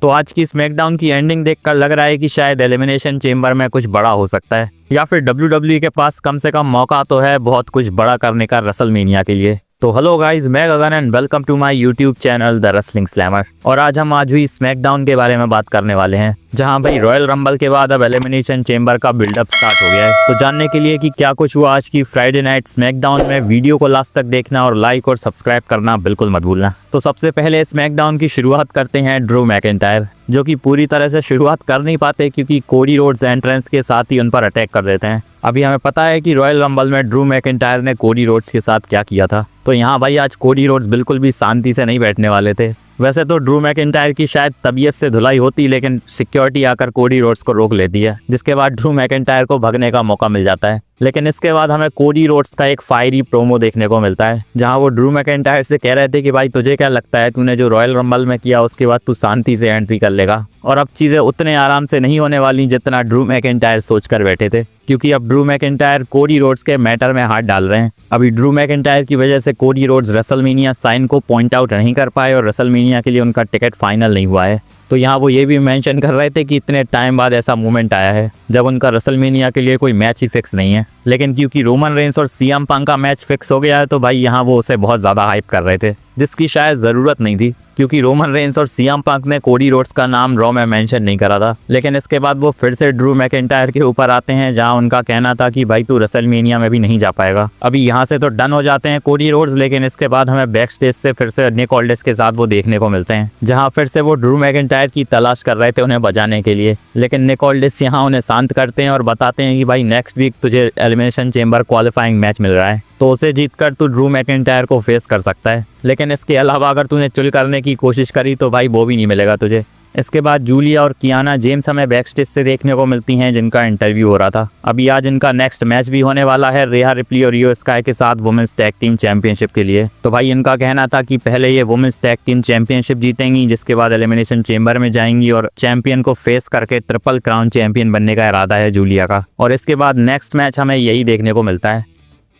तो आज की स्मैकडाउन की एंडिंग देखकर लग रहा है कि शायद एलिमिनेशन चेंबर में कुछ बड़ा हो सकता है, या फिर WWE के पास कम से कम मौका तो है बहुत कुछ बड़ा करने का रेसलमेनिया के लिए। तो हेलो गाइस, मैं Gagan and welcome to my YouTube channel the wrestling slammer. और आज हम हुई स्मैकडाउन के बारे में बात करने वाले हैं, जहां भाई रॉयल रंबल के बाद अब एलिमिनेशन चेंबर का बिल्डअप स्टार्ट हो गया है। तो जानने के लिए कि क्या कुछ हुआ आज की फ्राइडे नाइट स्मैकडाउन में, वीडियो को लास्ट तक देखना और लाइक और सब्सक्राइब करना बिल्कुल मत भूलना। तो सबसे पहले स्मैकडाउन की शुरुआत करते हैं ड्रू मैकिंटायर, जो कि पूरी तरह से शुरुआत कर नहीं पाते क्योंकि कोडी रोड्स एंट्रेंस के साथ ही उन पर अटैक कर देते हैं। अभी हमें पता है कि रॉयल रंबल में ड्रू मैकिंटायर ने कोडी रोड्स के साथ क्या किया था। तो यहाँ भाई आज कोडी रोड्स बिल्कुल भी शांति से नहीं बैठने वाले थे। वैसे तो ड्रू मैकिंटायर की शायद तबीयत से धुलाई होती, लेकिन सिक्योरिटी आकर कोडी रोड्स को रोक लेती है, जिसके बाद ड्रू मैकिंटायर को भगने का मौका मिल जाता है। लेकिन इसके बाद हमें कोडी रोड्स का एक फायरी प्रोमो देखने को मिलता है, जहां वो ड्रू मैकिंटायर से कह रहे थे कि भाई तुझे क्या लगता है, तूने जो रॉयल रंबल में किया उसके बाद तू शांति से एंट्री कर लेगा। और अब चीज़ें उतने आराम से नहीं होने वाली जितना ड्रू मैकिंटायर सोच कर बैठे थे, क्योंकि अब ड्रू मैकिंटायर कोडी रोड्स के मैटर में हाथ डाल रहे हैं। अभी ड्रू मैकिंटायर की वजह से कोडी रोड्स रेसलमेनिया साइन को पॉइंट आउट नहीं कर पाए और रेसलमेनिया के लिए उनका टिकट फाइनल नहीं हुआ है। तो यहाँ वो ये भी मेंशन कर रहे थे कि इतने टाइम बाद ऐसा मोमेंट आया है जब उनका रेसलमेनिया के लिए कोई मैच ही फिक्स नहीं है। लेकिन क्योंकि रोमन रेंस और सीएम पंक का मैच फिक्स हो गया है, तो भाई यहाँ वो उसे बहुत ज़्यादा हाइप कर रहे थे, जिसकी शायद ज़रूरत नहीं थी, क्योंकि रोमन रेंस और सीएम पंक ने कोडी रोड्स का नाम रॉ में मेंशन नहीं करा था। लेकिन इसके बाद वो फिर से ड्रू मैकिंटायर के ऊपर आते हैं, जहां उनका कहना था कि भाई तू रेसलमेनिया में भी नहीं जा पाएगा। अभी यहाँ से तो डन हो जाते हैं कोडी रोड्स, लेकिन इसके बाद हमें बैक स्टेज से फिर से निक ऑल्डिस के साथ वो देखने को मिलते हैं, जहाँ फिर से वो ड्रू मैकिंटायर की तलाश कर रहे थे उन्हें बचाने के लिए। लेकिन निक ऑल्डिस यहाँ उन्हें शांत करते हैं और बताते हैं कि भाई नेक्स्ट वीक तुझे एलिमिनेशन चेंबर क्वालिफाइंग मैच मिल रहा है, तो उसे जीतकर तू ड्रू मैकिंटायर को फेस कर सकता है। लेकिन इसके अलावा अगर तूने चिल करने की कोशिश करी तो भाई वो भी नहीं मिलेगा तुझे। इसके बाद जूलिया और कियाना जेम्स हमें बैक स्टेज से देखने को मिलती हैं, जिनका इंटरव्यू हो रहा था। अभी आज इनका नेक्स्ट मैच भी होने वाला है रिया रिप्ली और इयो स्काई के साथ वुमेन्स टैग टीम चैंपियनशिप के लिए। तो भाई इनका कहना था कि पहले ये वुमेन्स टैग टीम चैंपियनशिप जीतेंगी, जिसके बाद एलिमिनेशन चेंबर में जाएंगी और चैंपियन को फेस करके ट्रिपल क्राउन चैंपियन बनने का इरादा है जूलिया का। और इसके बाद नेक्स्ट मैच हमें यही देखने को मिलता है।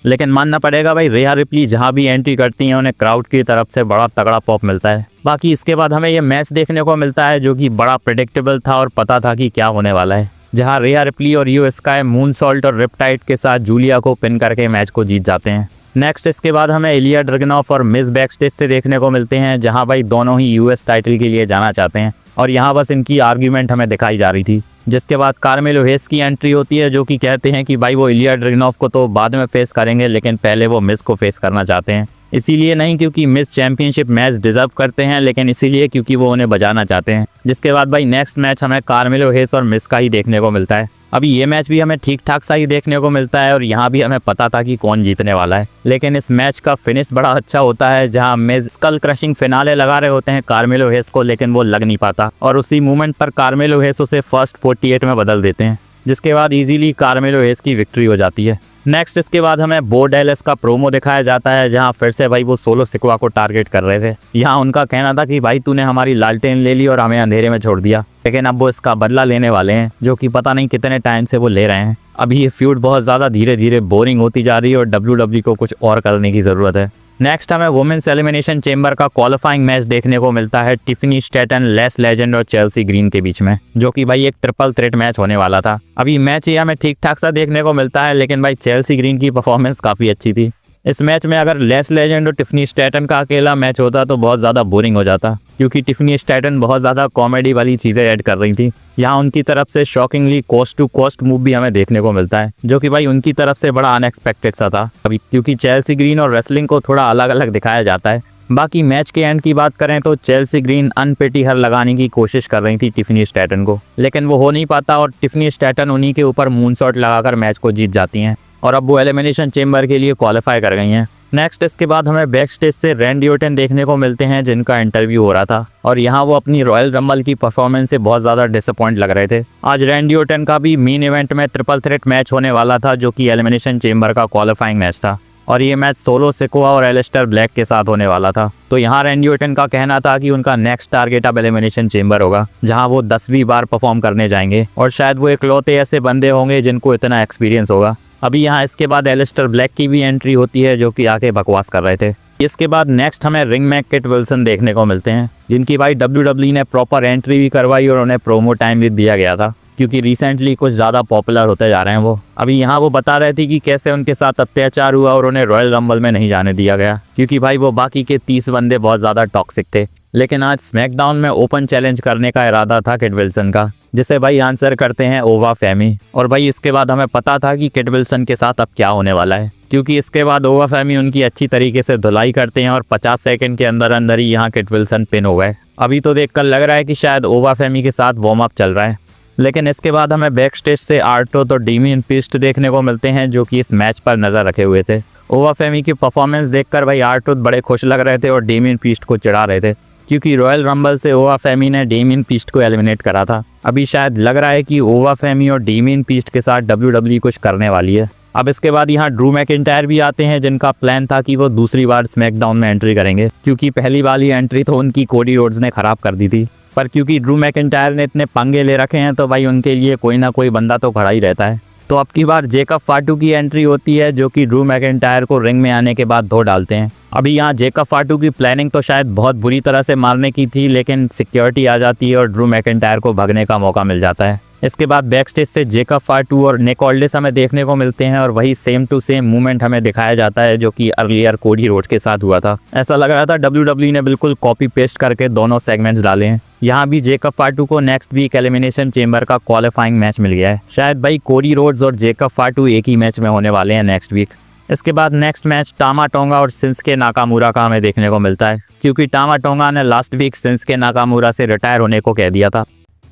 लेकिन मानना पड़ेगा भाई, रिया रिप्ली जहां भी एंट्री करती हैं उन्हें क्राउड की तरफ से बड़ा तगड़ा पॉप मिलता है। बाकी इसके बाद हमें ये मैच देखने को मिलता है जो कि बड़ा प्रेडिक्टेबल था और पता था कि क्या होने वाला है, जहां रिया रिप्ली और इयो स्काई मून सॉल्ट और रिपटाइड के साथ जूलिया को पिन करके मैच को जीत जाते हैं। नेक्स्ट इसके बाद हमें इलिया ड्रगनॉफ और मिस बैक स्टेज से देखने को मिलते हैं, जहां भाई दोनों ही यूएस टाइटल के लिए जाना चाहते हैं और यहाँ बस इनकी आर्ग्यूमेंट हमें दिखाई जा रही थी। जिसके बाद कार्मेलो हेस की एंट्री होती है, जो कि कहते हैं कि भाई वो इलिया ड्रगनॉफ को तो बाद में फेस करेंगे, लेकिन पहले वो मिस को फेस करना चाहते हैं। इसीलिए नहीं क्योंकि मिस चैंपियनशिप मैच डिजर्व करते हैं, लेकिन इसीलिए क्योंकि वो उन्हें बचाना चाहते हैं। जिसके बाद भाई नेक्स्ट मैच हमें कार्मेलो हेस और मिस का ही देखने को मिलता है। अभी ये मैच भी हमें ठीक ठाक सा ही देखने को मिलता है और यहाँ भी हमें पता था कि कौन जीतने वाला है। लेकिन इस मैच का फिनिश बड़ा अच्छा होता है, जहाँ मिस स्कल क्रशिंग फिनाले लगा रहे होते हैं कार्मेलो हेस को, लेकिन वो लग नहीं पाता और उसी मूवमेंट पर कार्मेलो हेस उसे फर्स्ट 48 में बदल देते हैं, जिसके बाद इजीली कार्मेलो हेस की विक्ट्री हो जाती है। नेक्स्ट इसके बाद हमें बो डैलस का प्रोमो दिखाया जाता है, जहां फिर से भाई वो सोलो सिक्वा को टारगेट कर रहे थे। यहाँ उनका कहना था कि भाई तूने हमारी लालटेन ले ली और हमें अंधेरे में छोड़ दिया, लेकिन अब वो इसका बदला लेने वाले हैं, जो कि पता नहीं कितने टाइम से वो ले रहे हैं। अभी ये फ्यूड बहुत ज़्यादा धीरे धीरे बोरिंग होती जा रही है और WWE को कुछ और करने की ज़रूरत है। नेक्स्ट हमें वुमेन्स एलिमिनेशन चेंबर का क्वालिफाइंग मैच देखने को मिलता है टिफनी स्टैटन, लेस लेजेंड और चेल्सी ग्रीन के बीच में, जो कि भाई एक ट्रिपल थ्रेट मैच होने वाला था। अभी मैच ये हमें ठीक ठाक सा देखने को मिलता है, लेकिन भाई चेल्सी ग्रीन की परफॉर्मेंस काफ़ी अच्छी थी। इस मैच में अगर लेस लेजेंड और टिफनी स्टैटन का अकेला मैच होता तो बहुत ज़्यादा बोरिंग हो जाता, क्योंकि टिफनी स्टैटन बहुत ज़्यादा कॉमेडी वाली चीज़ें ऐड कर रही थी। यहाँ उनकी तरफ से shockingly coast to coast move भी हमें देखने को मिलता है, जो कि भाई उनकी तरफ से बड़ा अनएक्सपेक्टेड सा था। अभी क्योंकि चेल्सी ग्रीन और रेसलिंग को थोड़ा अलग अलग दिखाया जाता है। बाकी मैच के एंड की बात करें तो चेल्सी ग्रीन अनपेटी हर लगाने की कोशिश कर रही थी टिफनी स्टैटन को, लेकिन वो हो नहीं पाता और टिफनी स्टैटन उन्हीं के ऊपर मून शॉट लगाकर मैच को जीत जाती हैं और अब वो एलिमिनेशन चेंबर के लिए क्वालिफाई कर गई हैं। नेक्स्ट इसके बाद हमें बैक स्टेज से रैंडी ऑर्टन देखने को मिलते हैं, जिनका इंटरव्यू हो रहा था और यहाँ वो अपनी रॉयल रंबल की परफॉर्मेंस से बहुत ज़्यादा डिसअपॉइंट लग रहे थे। आज रैंडी ऑर्टन का भी मेन इवेंट में ट्रिपल थ्रेट मैच होने वाला था, जो कि एलिमिनेशन चेंबर का क्वालिफाइंग मैच था और ये मैच सोलो सिकोआ और एलिस्टर ब्लैक के साथ होने वाला था। तो यहाँ रैंडी ऑर्टन का कहना था कि उनका नेक्स्ट टारगेट अब एलिमिनेशन चेंबर होगा, जहाँ वो 10वीं बार परफॉर्म करने जाएंगे और शायद वो इकलौते ऐसे बंदे होंगे जिनको इतना एक्सपीरियंस होगा। अभी यहाँ इसके बाद एलिस्टर ब्लैक की भी एंट्री होती है, जो कि आके बकवास कर रहे थे। इसके बाद नेक्स्ट हमें रिंग में किट विल्सन देखने को मिलते हैं, जिनकी भाई WWE ने प्रॉपर एंट्री भी करवाई और उन्हें प्रोमो टाइम भी दिया गया था, क्योंकि रिसेंटली कुछ ज़्यादा पॉपुलर होते जा रहे हैं वो। अभी यहाँ वो बता रहे थे कि कैसे उनके साथ अत्याचार हुआ और उन्हें रॉयल रंबल में नहीं जाने दिया गया, क्योंकि भाई वो बाकी के 30 बंदे बहुत ज़्यादा टॉक्सिक थे। लेकिन आज स्मैकडाउन में ओपन चैलेंज करने का इरादा था किट विल्सन का, जिसे भाई आंसर करते हैं ओवा फेमी। और भाई इसके बाद हमें पता था कि किट विल्सन के साथ अब क्या होने वाला है, क्योंकि इसके बाद ओवा फेमी उनकी अच्छी तरीके से धुलाई करते हैं और 50 सेकंड के अंदर अंदर ही यहाँ किट विल्सन पिन हो गए। अभी तो देखकर लग रहा है कि शायद ओवा फेमी के साथ वार्म अप चल रहा है। लेकिन इसके बाद हमें बैक स्टेज से आर्ट्रुथ और डेमियन प्रीस्ट देखने को मिलते हैं, जो कि इस मैच पर नज़र रखे हुए थे। ओवा फेमी की परफॉर्मेंस देखकर भाई आर्ट्रुथ बड़े खुश लग रहे थे और डेमियन प्रीस्ट को चिढ़ा रहे थे, क्योंकि रॉयल रंबल से ओवा फेमी ने डेमियन प्रीस्ट को एलिमिनेट करा था। अभी शायद लग रहा है कि ओवा फेमी और डेमियन प्रीस्ट के साथ WWE कुछ करने वाली है। अब इसके बाद यहाँ ड्रू मैकिंटायर भी आते हैं, जिनका प्लान था कि वो दूसरी बार स्मैकडाउन में एंट्री करेंगे, क्योंकि पहली वाली एंट्री तो उनकी कोडी रोड्स ने ख़राब कर दी थी। पर क्योंकि ड्रू मैकिंटायर ने इतने पंगे ले रखे हैं तो भाई उनके लिए कोई ना कोई बंदा तो खड़ा ही रहता है। तो अब की बार जेकब फाटू की एंट्री होती है, जो कि ड्रू मैकिंटायर को रिंग में आने के बाद धो डालते हैं। अभी यहाँ जेकब फाटू की प्लानिंग तो शायद बहुत बुरी तरह से मारने की थी, लेकिन सिक्योरिटी आ जाती है और ड्रू मैकिंटायर को भागने का मौका मिल जाता है। इसके बाद बैक स्टेज से जेकब फाटू और निक ऑल्डिस हमें देखने को मिलते हैं और वही सेम टू सेम मूवमेंट हमें दिखाया जाता है, जो कि अर्लियर कोडी रोड्स के साथ हुआ था। ऐसा लग रहा था WWE ने बिल्कुल कॉपी पेस्ट करके दोनों सेगमेंट्स डाले हैं। यहाँ भी जेकब फाटू को नेक्स्ट वीक एलिमिनेशन चेंबर का क्वालिफाइंग मैच मिल गया है। शायद भाई कोडी रोड्स और जेकब फाटू एक ही मैच में होने वाले हैं नेक्स्ट वीक। इसके बाद नेक्स्ट मैच टामा टोंगा और शिंसुके नाकामुरा का हमें देखने को मिलता है, क्योंकि टामा टोंगा ने लास्ट वीक शिंसुके नाकामुरा से रिटायर होने को कह दिया था।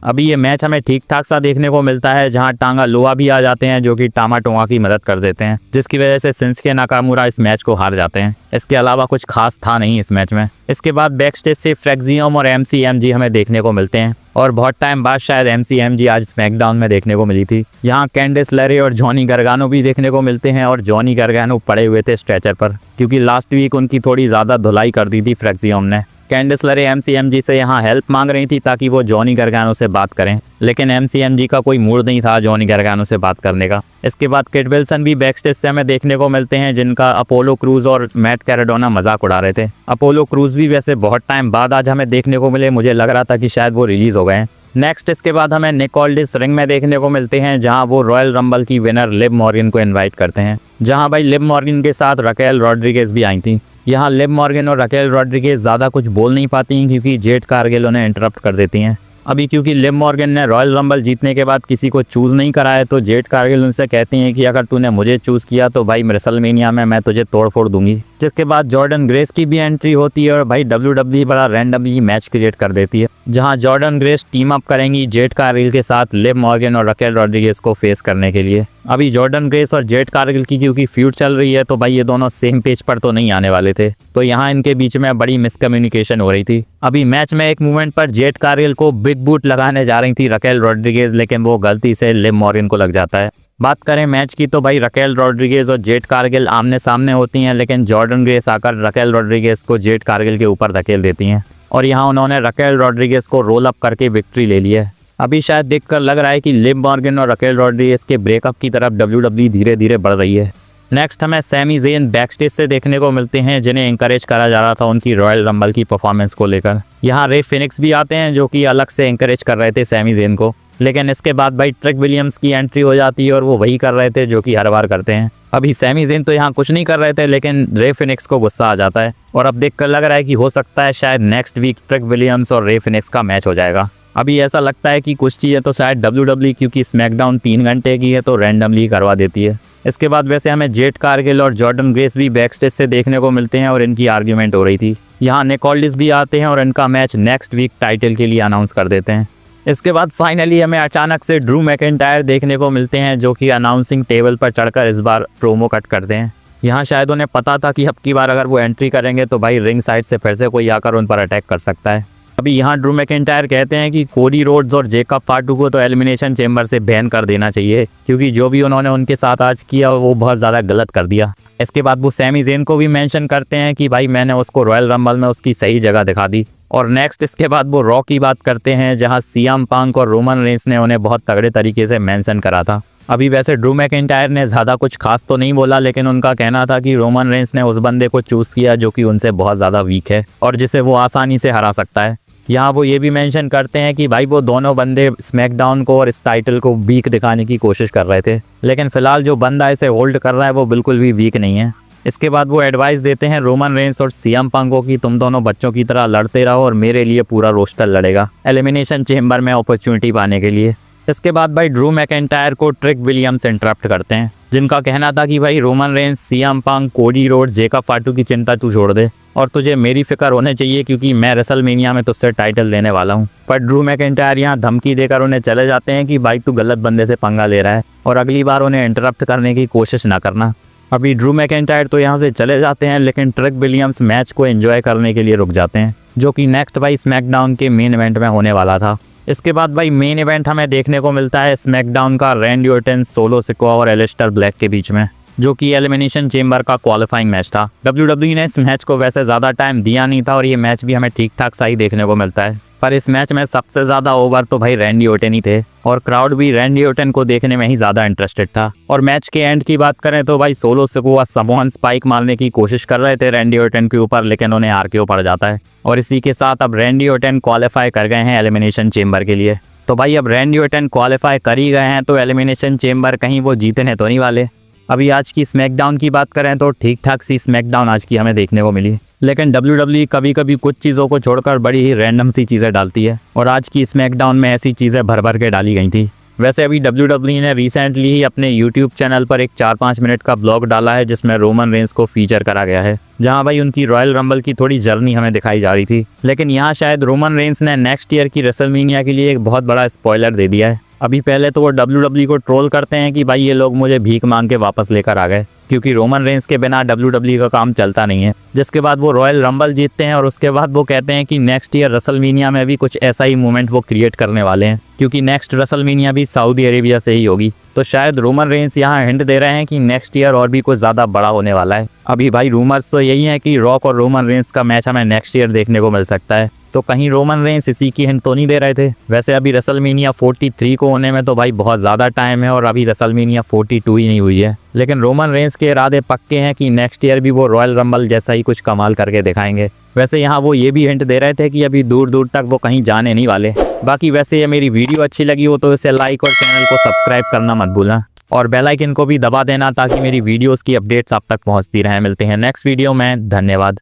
अभी ये मैच हमें ठीक ठाक सा देखने को मिलता है, जहां टांगा लोआ भी आ जाते हैं, जो कि टामा टोंगा की मदद कर देते हैं, जिसकी वजह से शिंसुके नाकामुरा इस मैच को हार जाते हैं। इसके अलावा कुछ खास था नहीं इस मैच में। इसके बाद बैक स्टेज से फ्रेक्सियम और MCMG हमें देखने को मिलते हैं, और बहुत टाइम बाद शायद MCMG आज स्मैकडाउन में देखने को मिली थी। यहाँ कैंडिस लेरे और जॉनी गार्गानो भी देखने को मिलते हैं, और जॉनी गार्गानो पड़े हुए थे स्ट्रेचर पर, क्योंकि लास्ट वीक उनकी थोड़ी ज़्यादा धुलाई कर दी थी फ्रेक्सियम ने। कैंडिस लेरे MCMG से यहाँ हेल्प मांग रही थी ताकि वो जॉनी गार्गानो से बात करें, लेकिन MCMG का कोई मूड नहीं था जॉनी गार्गानो से बात करने का। इसके बाद किट विल्सन भी बैक स्टेज से हमें देखने को मिलते हैं, जिनका अपोलो क्रूज और मैट कैराडोना मजाक उड़ा रहे थे। अपोलो क्रूज भी वैसे बहुत टाइम बाद आज हमें देखने को मिले, मुझे लग रहा था कि शायद वो रिलीज हो गए हैं। नेक्स्ट इसके बाद हमें निक ऑल्डिस रिंग में देखने को मिलते हैं, जहां वो रॉयल रंबल की विनर लिव मॉर्गन को इनवाइट करते हैं, जहां भाई लिव मॉर्गन के साथ रकेल रॉड्रिगेज भी आई थी। यहाँ लिव मॉर्गन और रकेल रॉड्रिगेज ज़्यादा कुछ बोल नहीं पाती हैं, क्योंकि जेड कारगिल उन्हें इंटरप्ट कर देती हैं। अभी क्योंकि लिव मॉर्गन ने रॉयल रंबल जीतने के बाद किसी को चूज़ नहीं करा है, तो जेड कारगिल उनसे कहती हैं कि अगर तूने मुझे चूज़ किया तो भाई रेसलमेनिया में मैं तुझे तोड़ फोड़ दूंगी। जिसके बाद जॉर्डन ग्रेस की भी एंट्री होती है और भाई WWE बड़ा रैंडमली मैच क्रिएट कर देती है, जहां जॉर्डन ग्रेस टीम अप करेंगी जेड कारगिल के साथ लिव मॉर्गन और रकेल रॉड्रिगेज को फेस करने के लिए। अभी जॉर्डन ग्रेस और जेड कारगिल की क्योंकि फ्यूड चल रही है, तो भाई ये दोनों सेम पेज पर तो नहीं आने वाले थे, तो यहाँ इनके बीच में बड़ी मिसकम्युनिकेशन हो रही थी। अभी मैच में एक मूवमेंट पर जेड कारगिल को बिग बूट लगाने जा रही थी रकेल रॉड्रिगेज, लेकिन वो गलती से लिव मॉर्गन को लग जाता है। बात करें मैच की तो भाई रकेल रॉड्रिगेज और जेड कारगिल आमने सामने होती हैं, लेकिन जॉर्डन ग्रेस आकर रकेल रॉड्रिगेज को जेड कारगिल के ऊपर धकेल देती हैं, और यहाँ उन्होंने रकेल रॉड्रिगेज को रोल अप करके विक्ट्री ले ली है। अभी शायद देखकर लग रहा है कि लिव मॉर्गन और रकेल रॉड्रिगेज के ब्रेकअप की तरफ WWE धीरे धीरे बढ़ रही है। नेक्स्ट हमें सैमी ज़ेन बैक स्टेज से देखने को मिलते हैं, जिन्हें इंकरेज करा जा रहा था उनकी रॉयल रंबल की परफॉर्मेंस को लेकर। यहाँ रे फिनिक्स भी आते हैं, जो कि अलग से इंकरेज कर रहे थे सैमी ज़ेन को, लेकिन इसके बाद भाई ट्रिक विलियम्स की एंट्री हो जाती है और वो वही कर रहे थे जो कि हर बार करते हैं। अभी सैमी ज़ेन तो यहाँ कुछ नहीं कर रहे थे, लेकिन रे फिनिक्स को गुस्सा आ जाता है, और अब देखकर लग रहा है कि हो सकता है शायद नेक्स्ट वीक ट्रिक विलियम्स और रे फिनिक्स का मैच हो जाएगा। अभी ऐसा लगता है कि कुछ चीज़ें तो शायद WWE क्योंकि स्मैकडाउन 3 घंटे की है तो रैंडमली करवा देती है। इसके बाद वैसे हमें जेड कारगिल और जॉर्डन ग्रेस भी बैक स्टेज से देखने को मिलते हैं और इनकी आर्ग्यूमेंट हो रही थी। यहाँ निक ऑल्डिस भी आते हैं और इनका मैच नेक्स्ट वीक टाइटल के लिए अनाउंस कर देते हैं। इसके बाद फाइनली हमें अचानक से ड्रू मैकिंटायर देखने को मिलते हैं, जो कि अनाउंसिंग टेबल पर चढ़कर इस बार प्रोमो कट करते हैं। यहाँ शायद उन्हें पता था कि अब की बार अगर वो एंट्री करेंगे तो भाई रिंग साइड से फिर से कोई आकर उन पर अटैक कर सकता है। अभी यहाँ ड्रू मैकिंटायर कहते हैं कि कोडी रोड्स और जेकब फाटू को तो एलिमिनेशन चेंबर से बैन कर देना चाहिए, क्योंकि जो भी उन्होंने उनके साथ आज किया वो बहुत ज़्यादा गलत कर दिया। इसके बाद वो सैमी ज़ेन को भी मेंशन करते हैं कि भाई मैंने उसको रॉयल रंबल में उसकी सही जगह दिखा दी। और नेक्स्ट इसके बाद वो रॉ की बात करते हैं, जहाँ CM पंक और रोमन रेंस ने उन्हें बहुत तगड़े तरीके से मेंशन करा था। अभी वैसे ड्रू मैकिंटायर ने ज़्यादा कुछ खास तो नहीं बोला, लेकिन उनका कहना था कि रोमन रेंस ने उस बंदे को चूज़ किया जो कि उनसे बहुत ज़्यादा वीक है और जिसे वो आसानी से हरा सकता है। यहाँ वो ये भी मेंशन करते हैं कि भाई वो दोनों बंदे स्मैकडाउन को और इस टाइटल को वीक दिखाने की कोशिश कर रहे थे, लेकिन फिलहाल जो बंदा इसे होल्ड कर रहा है वो बिल्कुल भी वीक नहीं है। इसके बाद वो एडवाइस देते हैं रोमन रेंस और सीएम पंक को कि तुम दोनों बच्चों की तरह लड़ते रहो और मेरे लिए पूरा रोस्टर लड़ेगा एलिमिनेशन चेम्बर में अपॉर्चुनिटी पाने के लिए। इसके बाद भाई ड्रू मैकिंटायर को ट्रिक विलियम्स इंटरप्ट करते हैं, जिनका कहना था कि भाई Roman Reigns, CM Punk, Cody Rhodes, Jacob फाटू की चिंता तू छोड़ दे और तुझे मेरी फिक्र होने चाहिए क्योंकि मैं रेसलमेनिया में तुझसे टाइटल लेने वाला हूँ। पर ड्रू मैकिंटायर यहाँ धमकी देकर उन्हें चले जाते हैं कि भाई तू गलत बंदे से पंगा ले रहा है और अगली बार उन्हें इंटरप्ट करने की कोशिश ना करना। अभी ड्रू मैकिंटायर तो यहाँ से चले जाते हैं, लेकिन ट्रिक विलियम्स मैच को एंजॉय करने के लिए रुक जाते हैं, जो कि नेक्स्ट भाई स्मैकडाउन के मेन इवेंट में होने वाला था। इसके बाद भाई मेन इवेंट हमें देखने को मिलता है स्मैकडाउन का रैंडी ऑर्टन, सोलो सिकोआ और एलिस्टर ब्लैक के बीच में, जो कि एलिमिनेशन चेम्बर का क्वालिफाइंग मैच था। WWE ने इस मैच को वैसे ज़्यादा टाइम दिया नहीं था और ये मैच भी हमें ठीक ठाक सही देखने को मिलता है, पर इस मैच में सबसे ज़्यादा ओवर तो भाई रैंडी ऑर्टन ही थे और क्राउड भी रैंडी ऑर्टन को देखने में ही ज़्यादा इंटरेस्टेड था। और मैच के एंड की बात करें तो भाई सोलो सिकोआ समोहन स्पाइक मारने की कोशिश कर रहे थे रैंडी ऑर्टन के ऊपर, लेकिन उन्हें RKO पड़ जाता है और इसी के साथ अब रैंडी ऑर्टन क्वालिफाई कर गए हैं एलिमिनेशन चेम्बर के लिए। तो भाई अब रैंडी ऑर्टन क्वालिफाई कर ही गए हैं तो एलिमिनेशन चेम्बर कहीं वो जीतने तो नहीं वाले। अभी आज की स्मैकडाउन की बात करें तो ठीक ठाक सी स्मैकडाउन आज की हमें देखने को मिली, लेकिन WWE कभी कभी कुछ चीज़ों को छोड़कर बड़ी ही रैंडम सी चीज़ें डालती है और आज की स्मैकडाउन में ऐसी चीज़ें भर भर के डाली गई थी। वैसे अभी WWE ने रिसेंटली ही अपने YouTube चैनल पर एक 4-5 मिनट का ब्लॉग डाला है जिसमें रोमन रेंस को फीचर करा गया है, जहां भाई उनकी रॉयल रंबल की थोड़ी जर्नी हमें दिखाई जा रही थी। लेकिन यहाँ शायद रोमन रेंस ने नेक्स्ट ईयर की रेसलमेनिया के लिए एक बहुत बड़ा स्पॉइलर दे दिया है। अभी पहले तो वो WWE को ट्रोल करते हैं कि भाई ये लोग मुझे भीख मांग के वापस लेकर आ गए, क्योंकि रोमन रेंस के बिना WWE का काम चलता नहीं है। जिसके बाद वो रॉयल रंबल जीतते हैं और उसके बाद वो कहते हैं कि नेक्स्ट ईयर रेसलमेनिया में भी कुछ ऐसा ही मोमेंट वो क्रिएट करने वाले हैं, क्योंकि नेक्स्ट रेसलमेनिया भी सऊदी अरेबिया से ही होगी। तो शायद रोमन रेंस यहाँ हिंट दे रहे हैं कि नेक्स्ट ईयर और भी कुछ ज़्यादा बड़ा होने वाला है। अभी भाई रूमर्स तो यही है कि रॉक और रोमन रेंस का मैच हमें नेक्स्ट ईयर देखने को मिल सकता है, तो कहीं रोमन रेंस इसी की हिंट तो नहीं दे रहे थे। वैसे अभी रेसलमेनिया 43 को होने में तो भाई बहुत ज़्यादा टाइम है और अभी रेसलमेनिया 42 ही नहीं हुई है, लेकिन रोमन रेंस के इरादे पक्के हैं कि नेक्स्ट ईयर भी वो रॉयल रंबल जैसा ही कुछ कमाल करके दिखाएंगे। वैसे यहाँ वो ये भी हिंट दे रहे थे कि अभी दूर दूर तक वो कहीं जाने नहीं वाले। बाकी वैसे ये मेरी वीडियो अच्छी लगी हो तो इसे लाइक और चैनल को सब्सक्राइब करना मत भूलना और बेल आइकन को भी दबा देना ताकि मेरी वीडियोस की अपडेट्स आप तक पहुँचती रहें। मिलते हैं नेक्स्ट वीडियो में, धन्यवाद।